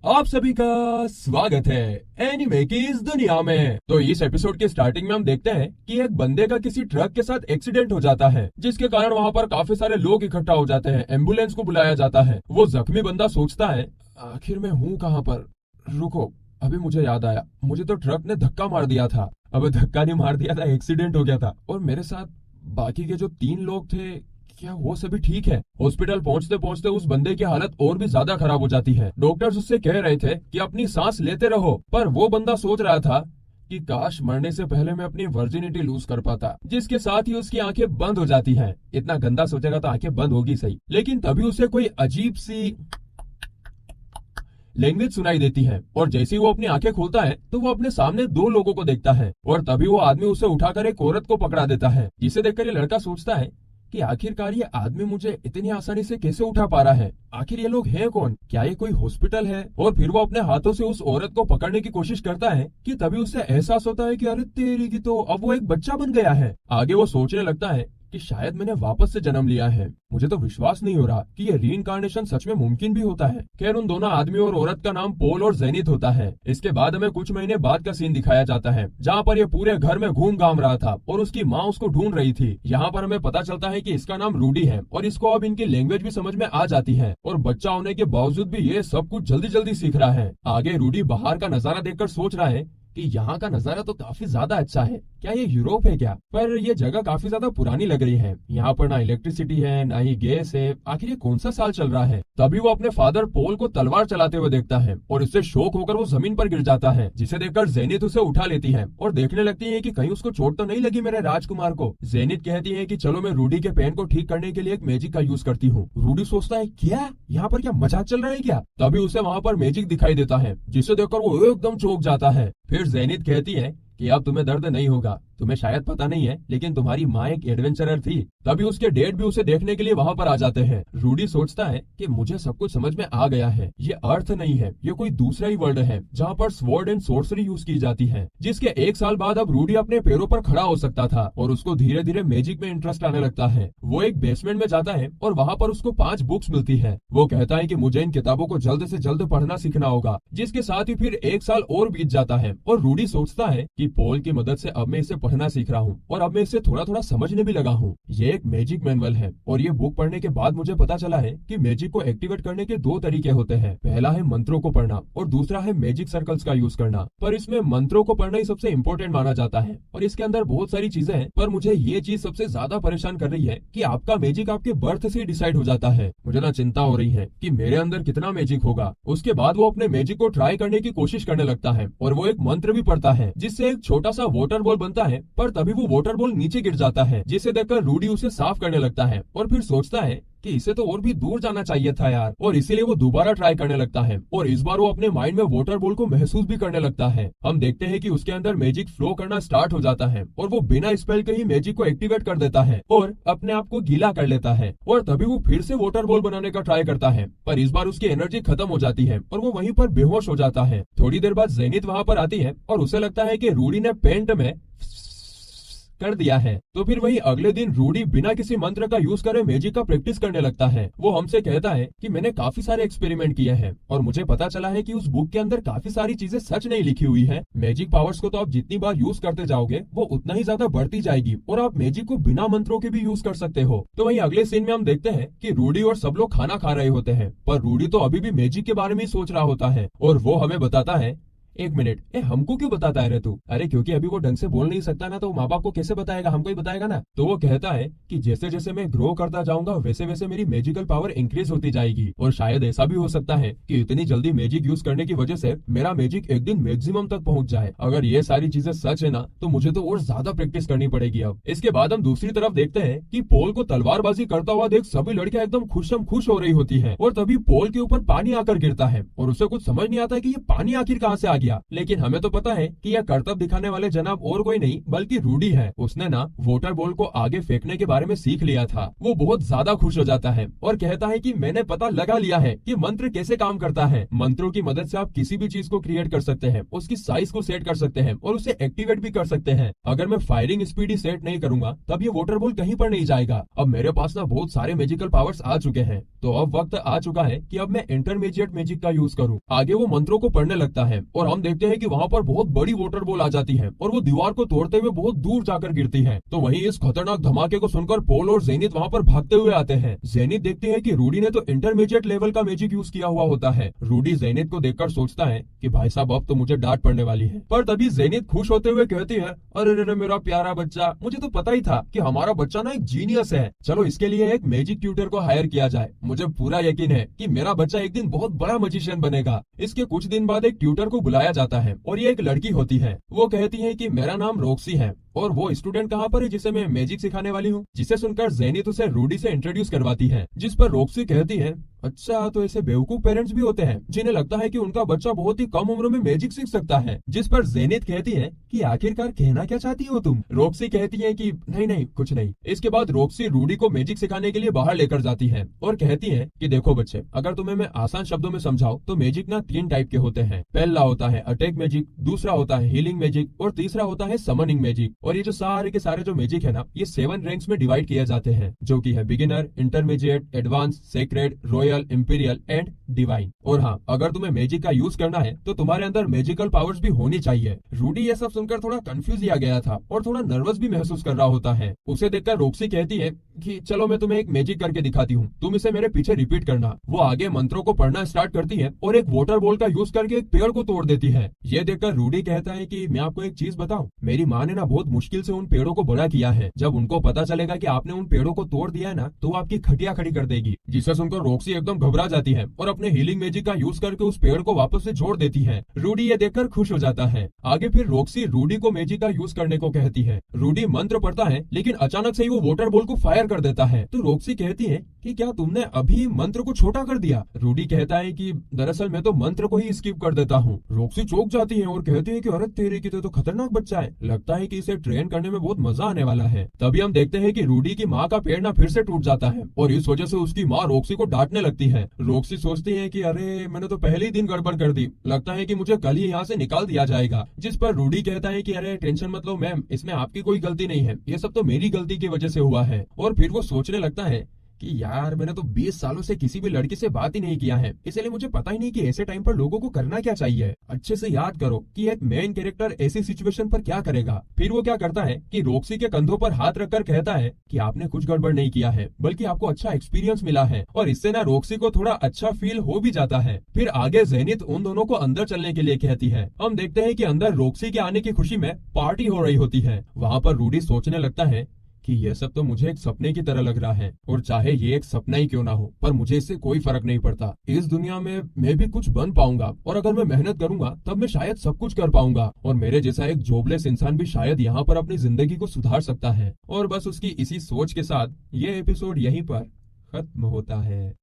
आप सभी का स्वागत है एनिमे की इस दुनिया में। तो इस एपिसोड के स्टार्टिंग में हम देखते हैं कि एक बंदे का किसी ट्रक के साथ एक्सीडेंट हो जाता है, जिसके कारण वहाँ पर काफी सारे लोग इकट्ठा हो जाते हैं। एम्बुलेंस को बुलाया जाता है। वो जख्मी बंदा सोचता है, आखिर मैं हूँ कहाँ पर। रुको, अभी मुझे याद आया, मुझे तो ट्रक ने धक्का मार दिया था। अब धक्का नहीं मार दिया था, एक्सीडेंट हो गया था। और मेरे साथ बाकी के जो 3 लोग थे, क्या वो सभी ठीक है? हॉस्पिटल पहुंचते पहुंचते उस बंदे की हालत और भी ज्यादा खराब हो जाती है। डॉक्टर्स उससे कह रहे थे कि अपनी सांस लेते रहो, पर वो बंदा सोच रहा था कि काश मरने से पहले मैं अपनी वर्जिनिटी लूज कर पाता, जिसके साथ ही उसकी आंखें बंद हो जाती हैं। इतना गंदा सोचेगा तो आंखें बंद होगी सही, लेकिन तभी उसे कोई अजीब सी लैंग्वेज सुनाई देती है। और जैसे ही वो अपनी आंखें खोलता है तो वो अपने सामने 2 लोगों को देखता है। और तभी वो आदमी उसे उठाकर एक औरत को पकड़ा देता है, जिसे देखकर ये लड़का सोचता है कि आखिरकार ये आदमी मुझे इतनी आसानी से कैसे उठा पा रहा है। आखिर ये लोग हैं कौन? क्या ये कोई हॉस्पिटल है? और फिर वो अपने हाथों से उस औरत को पकड़ने की कोशिश करता है कि तभी उसे एहसास होता है कि अरे तेरी की, तो अब वो एक बच्चा बन गया है। आगे वो सोचने लगता है कि शायद मैंने वापस से जन्म लिया है। मुझे तो विश्वास नहीं हो रहा कि ये रीइंकार्नेशन सच में मुमकिन भी होता है। खैर, उन दोनों आदमी और औरत का नाम पोल और जेनिथ होता है। इसके बाद हमें कुछ महीने बाद का सीन दिखाया जाता है, जहाँ पर ये पूरे घर में घूम घाम रहा था और उसकी माँ उसको ढूंढ रही थी। यहाँ पर हमें पता चलता है कि इसका नाम रूडी है और इसको अब इनकी लैंग्वेज भी समझ में आ जाती है। और बच्चा होने के बावजूद भी ये सब कुछ जल्दी जल्दी सीख रहा है। आगे रूडी बाहर का नजारा देखकर सोच रहा है कि यहाँ का नजारा तो काफी ज्यादा अच्छा है। क्या ये यूरोप है क्या? पर ये जगह काफी ज्यादा पुरानी लग रही है। यहाँ पर ना इलेक्ट्रिसिटी है, ना ही गैस है। आखिर ये कौन सा साल चल रहा है? तभी वो अपने फादर पोल को तलवार चलाते हुए देखता है और इससे शॉक होकर वो जमीन पर गिर जाता है, जिसे देखकर जेनिथ उसे उठा लेती है और देखने लगती है कि कहीं उसको चोट तो नहीं लगी मेरे राजकुमार को। जेनिथ कहती है कि चलो मैं रूडी के पेन को ठीक करने के लिए एक मैजिक का यूज करती हूँ। रूडी सोचता है, क्या यहाँ पर क्या मजाक चल रहा है क्या? तभी उसे वहाँ पर मैजिक दिखाई देता है, जिसे देखकर वो एकदम चौंक जाता है। फिर जेनिथ कहती है कि अब तुम्हें दर्द नहीं होगा। तुम्हें शायद पता नहीं है, लेकिन तुम्हारी माँ एक एडवेंचरर थी। तभी उसके डैड भी उसे देखने के लिए वहाँ पर आ जाते हैं। रूडी सोचता है कि मुझे सब कुछ समझ में आ गया है। ये अर्थ नहीं है, ये कोई दूसरा ही वर्ल्ड है जहाँ पर स्वॉर्ड एंड सोर्सरी यूज की जाती है। जिसके 1 साल बाद अब रूडी अपने पैरों पर खड़ा हो सकता था और उसको धीरे धीरे मैजिक में इंटरेस्ट आने लगता है। वो एक बेसमेंट में जाता है और वहाँ पर उसको 5 बुक्स मिलती है। वो कहता है कि मुझे इन किताबों को जल्द से जल्द पढ़ना सीखना होगा। जिसके साथ ही फिर 1 साल और बीत जाता है और रूडी सोचता है कि पोल की मदद से अब मैं इसे पढ़ना सीख रहा हूँ और अब मैं इसे थोड़ा थोड़ा समझने भी लगा हूँ। ये एक मैजिक मैनुअल है और ये बुक पढ़ने के बाद मुझे पता चला है कि मैजिक को एक्टिवेट करने के 2 तरीके होते हैं। पहला है मंत्रों को पढ़ना और दूसरा है मैजिक सर्कल्स का यूज करना। पर इसमें मंत्रों को पढ़ना ही सबसे इम्पोर्टेंट माना जाता है और इसके अंदर बहुत सारी चीजें हैं। पर मुझे ये चीज सबसे ज्यादा परेशान कर रही है कि आपका मैजिक आपके बर्थ से डिसाइड हो जाता है। मुझे ना चिंता हो रही है कि मेरे अंदर कितना मैजिक होगा। उसके बाद वो अपने मैजिक को ट्राई करने की कोशिश करने लगता है और वो एक मंत्र भी पढ़ता है, जिससे एक छोटा सा वाटर बॉल बनता है। पर तभी वो वाटर बॉल नीचे गिर जाता है, जिसे देखकर रूडी उसे साफ करने लगता है और फिर सोचता है कि इसे तो और भी दूर जाना चाहिए था यार। और इसीलिए वो दोबारा ट्राई करने लगता है और इस बार वो अपने माइंड में वाटर बॉल को महसूस भी करने लगता है। हम देखते हैं कि उसके अंदर मैजिक फ्लो करना स्टार्ट हो जाता है और वो बिना स्पेल के ही मैजिक को एक्टिवेट कर देता है और अपने आप को गीला कर लेता है। और तभी वो फिर से वाटर बॉल बनाने का ट्राई करता है, पर इस बार उसकी एनर्जी खत्म हो जाती है और वो वहीं पर बेहोश हो जाता है। थोड़ी देर बाद जेनिथ वहाँ पर आती है और उसे लगता है कि रूडी ने पेंट में कर दिया है। तो फिर वही अगले दिन रूडी बिना किसी मंत्र का यूज करे मैजिक का प्रैक्टिस करने लगता है। वो हमसे कहता है कि मैंने काफी सारे एक्सपेरिमेंट किए हैं और मुझे पता चला है कि उस बुक के अंदर काफी सारी चीजें सच नहीं लिखी हुई है। मैजिक पावर्स को तो आप जितनी बार यूज करते जाओगे वो उतना ही ज्यादा बढ़ती जाएगी और आप मैजिक को बिना मंत्रों के भी यूज कर सकते हो। तो वही अगले सीन में हम देखते हैं कि रूडी और सब लोग खाना खा रहे होते हैं, पर रूडी तो अभी भी मैजिक के बारे में सोच रहा होता है और वो हमें बताता है, 1 मिनट, हमको क्यों बताता है रे तू? अरे क्योंकि अभी वो ढंग से बोल नहीं सकता ना, तो माँ बाप को कैसे बताएगा? हमको ही बताएगा ना। तो वो कहता है कि जैसे जैसे मैं ग्रो करता जाऊंगा वैसे वैसे मेरी मैजिकल पावर इंक्रीज होती जाएगी और शायद ऐसा भी हो सकता है कि इतनी जल्दी मैजिक यूज करने की वजह से मेरा मैजिक एक दिन मैक्सिमम तक पहुंच जाए। अगर ये सारी चीजें सच है ना, तो मुझे तो और ज्यादा प्रैक्टिस करनी पड़ेगी अब। इसके बाद हम दूसरी तरफ देखते हैं कि पोल को तलवारबाजी करता हुआ देख सभी लड़कियां एकदम खुश हो रही होती है और तभी पोल के ऊपर पानी आकर गिरता है और उसे कुछ समझ नहीं आता है कि ये पानी आखिर कहाँ से आ गया। लेकिन हमें तो पता है कि यह करतब दिखाने वाले जनाब और कोई नहीं बल्कि रूडी है। उसने ना वाटर बॉल को आगे फेंकने के बारे में सीख लिया था। वो बहुत ज्यादा खुश हो जाता है और कहता है कि मैंने पता लगा लिया है कि मंत्र कैसे काम करता है। मंत्रों की मदद से आप किसी भी चीज को क्रिएट कर सकते हैं, उसकी साइज को सेट कर सकते हैं और उसे एक्टिवेट भी कर सकते हैं। अगर मैं फायरिंग स्पीड ही सेट नहीं करूंगा तब ये वाटर बॉल कहीं पर नहीं जाएगा। अब मेरे पास ना बहुत सारे मैजिकल पावर्स आ चुके हैं, तो अब वक्त आ चुका है कि अब मैं इंटरमीडिएट मैजिक का यूज करूं। आगे वो मंत्रों को पढ़ने लगता है और हम देखते हैं कि वहाँ पर बहुत बड़ी वाटर बॉल आ जाती है और वो दीवार को तोड़ते हुए बहुत दूर जाकर गिरती है। तो वहीं इस खतरनाक धमाके को सुनकर पॉल और जेनित वहाँ पर भागते हुए आते हैं। जेनित देखती है कि रूडी ने तो इंटरमीडिएट लेवल का मैजिक यूज किया हुआ होता है। रूडी जेनित को देखकर सोचता है कि भाई साहब अब तो मुझे डांट पड़ने वाली है। पर तभी जेनित खुश होते हुए कहती है, अरे रे मेरा प्यारा बच्चा, मुझे तो पता ही था कि हमारा बच्चा ना एक जीनियस है। चलो इसके लिए एक मैजिक ट्यूटर को हायर किया जाए। मुझे पूरा यकीन है कि मेरा बच्चा एक दिन बहुत बड़ा मजिशियन बनेगा। इसके कुछ दिन बाद एक ट्यूटर को बुलाया जाता है और ये एक लड़की होती है। वो कहती है कि मेरा नाम रॉक्सी है और वो स्टूडेंट कहाँ पर है जिसे मैं मैजिक सिखाने वाली हूँ। जिसे सुनकर जेनित उसे रूडी से इंट्रोड्यूस करवाती है, जिस पर रॉक्सी कहती है, अच्छा तो ऐसे बेवकूफ पेरेंट्स भी होते हैं जिन्हें लगता है कि उनका बच्चा बहुत ही कम उम्र में मैजिक सीख सकता है। जिस पर जेनित कहती है कि आखिरकार कहना क्या चाहती हो तुम। रॉक्सी कहती है कि नहीं नहीं कुछ नहीं। इसके बाद रॉक्सी रूडी को मैजिक सिखाने के लिए बाहर लेकर जाती है और कहती है कि देखो बच्चे, अगर तुम्हें मैं आसान शब्दों में समझाऊं तो मैजिक ना 3 टाइप के होते हैं। पहला होता है अटैक मैजिक, दूसरा होता है हीलिंग मैजिक और तीसरा होता है समनिंग मैजिक। और ये जो सारे के सारे जो मैजिक है ना, ये 7 रैंक्स में डिवाइड किए जाते हैं, जो कि है beginner, intermediate, advance, sacred, royal, imperial and divine. और हाँ, अगर तुम्हें मैजिक का यूज करना है तो तुम्हारे अंदर मैजिकल पावर्स भी होनी चाहिए। रूडी ये सब सुनकर थोड़ा कंफ्यूज ही आ गया था और थोड़ा नर्वस भी महसूस कर रहा होता है। उसे देखकर रॉक्सी कहती है कि चलो मैं तुम्हें एक मैजिक करके दिखाती हूँ, तुम इसे मेरे पीछे रिपीट करना। वो आगे मंत्रों को पढ़ना स्टार्ट करती है और एक वाटर बॉल का यूज करके एक पेड़ को तोड़ देती है। ये देखकर रूडी कहता है कि मैं आपको एक चीज बताऊं, मेरी माँ ने ना बहुत मुश्किल से उन पेड़ों को बड़ा किया है। जब उनको पता चलेगा कि आपने उन पेड़ों को तोड़ दिया है ना, तो वो आपकी खटिया खड़ी कर देगी। जिसे सुनकर रॉक्सी एकदम घबरा जाती है और अपने हीलिंग मैजिक का यूज करके उस पेड़ को वापस से जोड़ देती है। रूडी ये देखकर खुश हो जाता है। आगे फिर रॉक्सी रूडी को मैजिक का यूज करने को कहती है। रूडी मंत्र पढ़ता है लेकिन अचानक से ही वो वाटर बॉल को फायर कर देता है। तो रॉक्सी कहती है कि क्या तुमने अभी मंत्र को छोटा कर दिया। रूडी कहता है कि दरअसल मैं तो मंत्र को ही स्किप कर देता हूँ। रॉक्सी चौंक जाती है और कहती है कि अरे तेरे की तो खतरनाक बच्चा है, लगता है कि इसे ट्रेन करने में बहुत मजा आने वाला है। तभी हम देखते हैं कि रूडी की माँ का पेड़ ना फिर से टूट जाता है और इस वजह से उसकी माँ रॉक्सी को डांटने लगती है। रॉक्सी सोचती है कि अरे मैंने तो पहले ही दिन गड़बड़ कर दी, लगता है कि मुझे कल ही यहाँ से निकाल दिया जाएगा। जिस पर रूडी कहता है कि अरे टेंशन मत लो मैम, इसमें आपकी कोई गलती नहीं है, ये सब तो मेरी गलती की वजह से हुआ है। और फिर वो सोचने लगता है कि यार मैंने तो 20 सालों से किसी भी लड़की से बात ही नहीं किया है, इसलिए मुझे पता ही नहीं कि ऐसे टाइम पर लोगों को करना क्या चाहिए। अच्छे से याद करो कि एक मेन कैरेक्टर ऐसी सिचुएशन पर क्या करेगा। फिर वो क्या करता है कि रॉक्सी के कंधों पर हाथ रखकर कहता है कि आपने कुछ गड़बड़ नहीं किया है, बल्कि आपको अच्छा एक्सपीरियंस मिला है। और इससे ना रॉक्सी को थोड़ा अच्छा फील हो भी जाता है। फिर आगे जेनित उन दोनों को अंदर चलने के लिए कहती है। हम देखते हैं कि अंदर रॉक्सी के आने की खुशी में पार्टी हो रही होती है। वहाँ पर रूडी सोचने लगता है कि यह सब तो मुझे एक सपने की तरह लग रहा है, और चाहे ये एक सपना ही क्यों ना हो, पर मुझे इससे कोई फर्क नहीं पड़ता। इस दुनिया में मैं भी कुछ बन पाऊंगा और अगर मैं मेहनत करूंगा तब मैं शायद सब कुछ कर पाऊंगा। और मेरे जैसा एक जॉबलेस इंसान भी शायद यहाँ पर अपनी जिंदगी को सुधार सकता है। और बस उसकी इसी सोच के साथ ये एपिसोड यहीं पर खत्म होता है।